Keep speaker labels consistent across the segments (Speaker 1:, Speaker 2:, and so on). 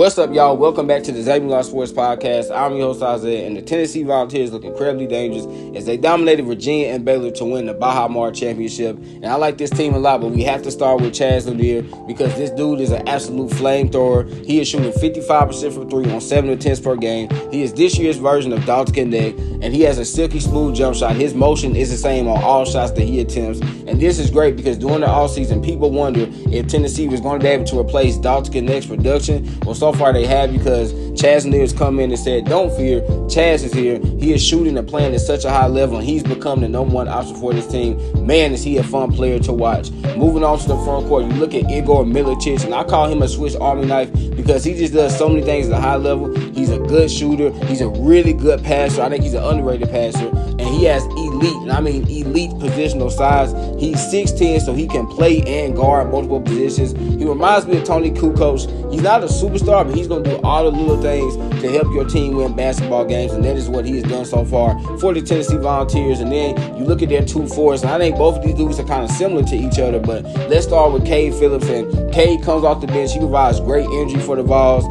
Speaker 1: What's up, y'all? Welcome back to the ZayMoolaSportsPodcast. I'm your host, Isaiah, and the Tennessee Volunteers look incredibly dangerous as they dominated Virginia and Baylor to win the Baha Mar Championship. And I like this team a lot, but we have to start with Lanier because this dude is an absolute flamethrower. He is shooting 55% from three on 7 attempts per game. He is this year's version of Dalton Connect, and he has a silky smooth jump shot. His motion is the same on all shots that he attempts. And this is great because during the offseason, people wonder if Tennessee was going to be able to replace Dalton Connect's production. Well, so far they have, because Lanier has come in and said, don't fear, Chaz is here. He is shooting and playing at such a high level, and he's become the number one option for this team. Man, is he a fun player to watch. Moving on to the front court, you look at Igor Milicic, and I call him a Swiss Army knife because he just does so many things at a high level. He's a good shooter. He's a really good passer. I think he's an underrated passer, and he has elite, and I mean elite positional size. He's 6'10", so he can play and guard multiple positions. He reminds me of Tony Kukoc. He's not a superstar, but he's going to do all the little things to help your team win basketball games, and that is what he has done so far for the Tennessee Volunteers. And then you look at their two forwards, and I think both of these dudes are kind of similar to each other, but let's start with Cade Phillips. And Cade comes off the bench. He provides great energy for the Vols.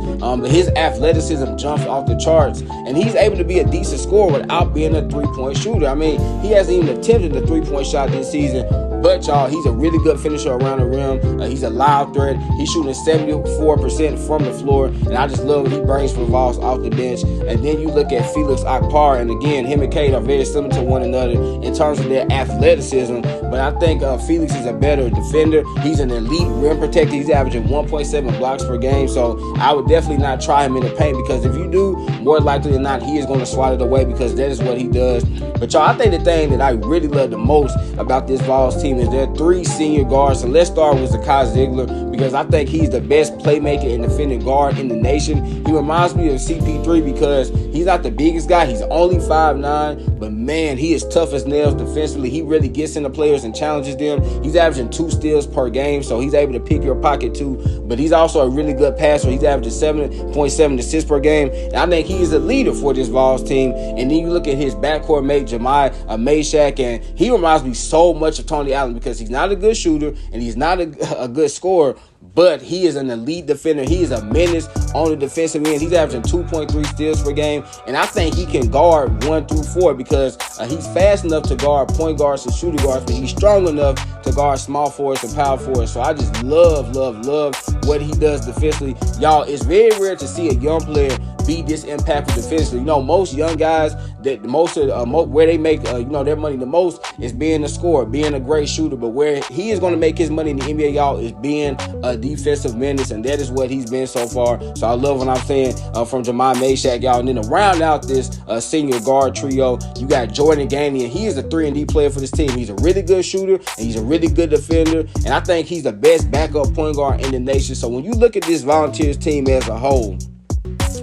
Speaker 1: His athleticism jumps off the charts, and he's able to be a decent scorer without being a three-point shooter. I mean, he hasn't even attempted a three-point shot this season. But, y'all, he's a really good finisher around the rim. He's a loud threat. He's shooting 74% from the floor. And I just love what he brings for the Vols off the bench. And then you look at Felix Akpar. And, again, him and Cade are very similar to one another in terms of their athleticism. But I think Felix is a better defender. He's an elite rim protector. He's averaging 1.7 blocks per game. So I would definitely not try him in the paint, because if you do, more likely than not, he is going to swat it away, because that is what he does. But, y'all, I think the thing that I really love the most about this Vols team is their three senior guards. And let's start with Zakai Ziegler, because I think he's the best playmaker and defending guard in the nation. He reminds me of CP3 because he's not the biggest guy. He's only 5'9", but man, he is tough as nails defensively. He really gets into players and challenges them. He's averaging 2 steals per game, so he's able to pick your pocket too. But he's also a really good passer. He's averaging 7.7 assists per game. And I think he is a leader for this Vols team. And then you look at his backcourt mate, Jemai Mayshak, and he reminds me so much of Tony Allen, because he's not a good shooter and he's not a good scorer, but he is an elite defender. He is a menace on the defensive end. He's averaging 2.3 steals per game, and I think he can guard 1 through 4 because he's fast enough to guard point guards and shooting guards, but he's strong enough to guard small forwards and power forwards. So I just love what he does defensively. Y'all, it's very rare to see a young player be this impactful defensively. You know, most young guys, that where they make their money the most is being a scorer, being a great shooter. But where he is going to make his money in the NBA, y'all, is being a defensive menace, and that is what he's been so far. So I love what I'm saying from Jemai Mayshak, y'all. And then to round out this senior guard trio, you got Jordan Gainey, and he is a 3-and-D player for this team. He's a really good shooter, and he's a really good defender, and I think he's the best backup point guard in the nation. So when you look at this Volunteers team as a whole,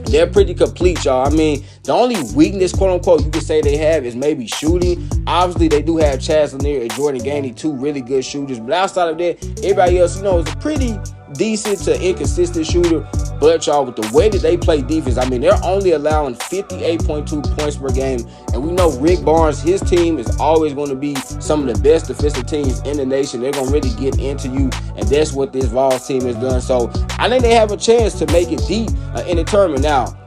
Speaker 1: they're pretty complete, y'all. I mean, the only weakness, quote-unquote, you could say they have is maybe shooting. Obviously, they do have Lanier and Jordan Gainey, 2 really good shooters. But outside of that, everybody else, is a pretty decent to inconsistent shooter. But, y'all, with the way that they play defense, I mean, they're only allowing 58.2 points per game. And we know Rick Barnes, his team is always going to be some of the best defensive teams in the nation. They're going to really get into you, and that's what this Vols team has done. So I think they have a chance to make it deep in the tournament. Now,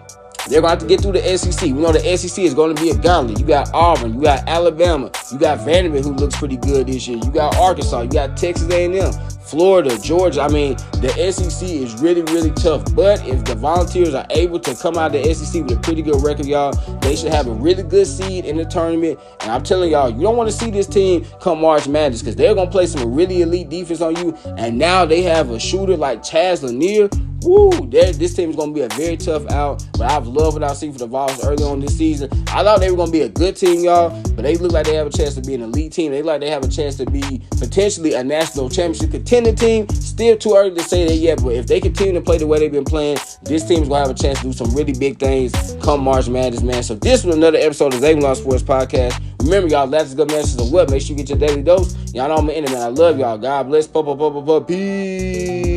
Speaker 1: they're going to have to get through the SEC. We know the SEC is going to be a gauntlet. You got Auburn, you got Alabama, you got Vanderbilt, who looks pretty good this year. You got Arkansas, you got Texas A&M, Florida, Georgia. I mean, the SEC is really, really tough. But if the Volunteers are able to come out of the SEC with a pretty good record, y'all, they should have a really good seed in the tournament. And I'm telling y'all, you don't want to see this team come March Madness, because they're going to play some really elite defense on you. And now they have a shooter like Lanier. Woo! This team is going to be a very tough out, but I've loved what I've seen for the Vols early on this season. I thought they were going to be a good team, y'all, but they look like they have a chance to be an elite team. They look like they have a chance to be potentially a national championship contender team. Still too early to say that yet, but if they continue to play the way they've been playing, this team is going to have a chance to do some really big things come March Madness, man. So this was another episode of ZayMoolaSportsPodcast. Remember, y'all, that's a good message of what. Make sure you get your daily dose. Y'all know I'm an enemy, man. I love y'all. God bless. Peace.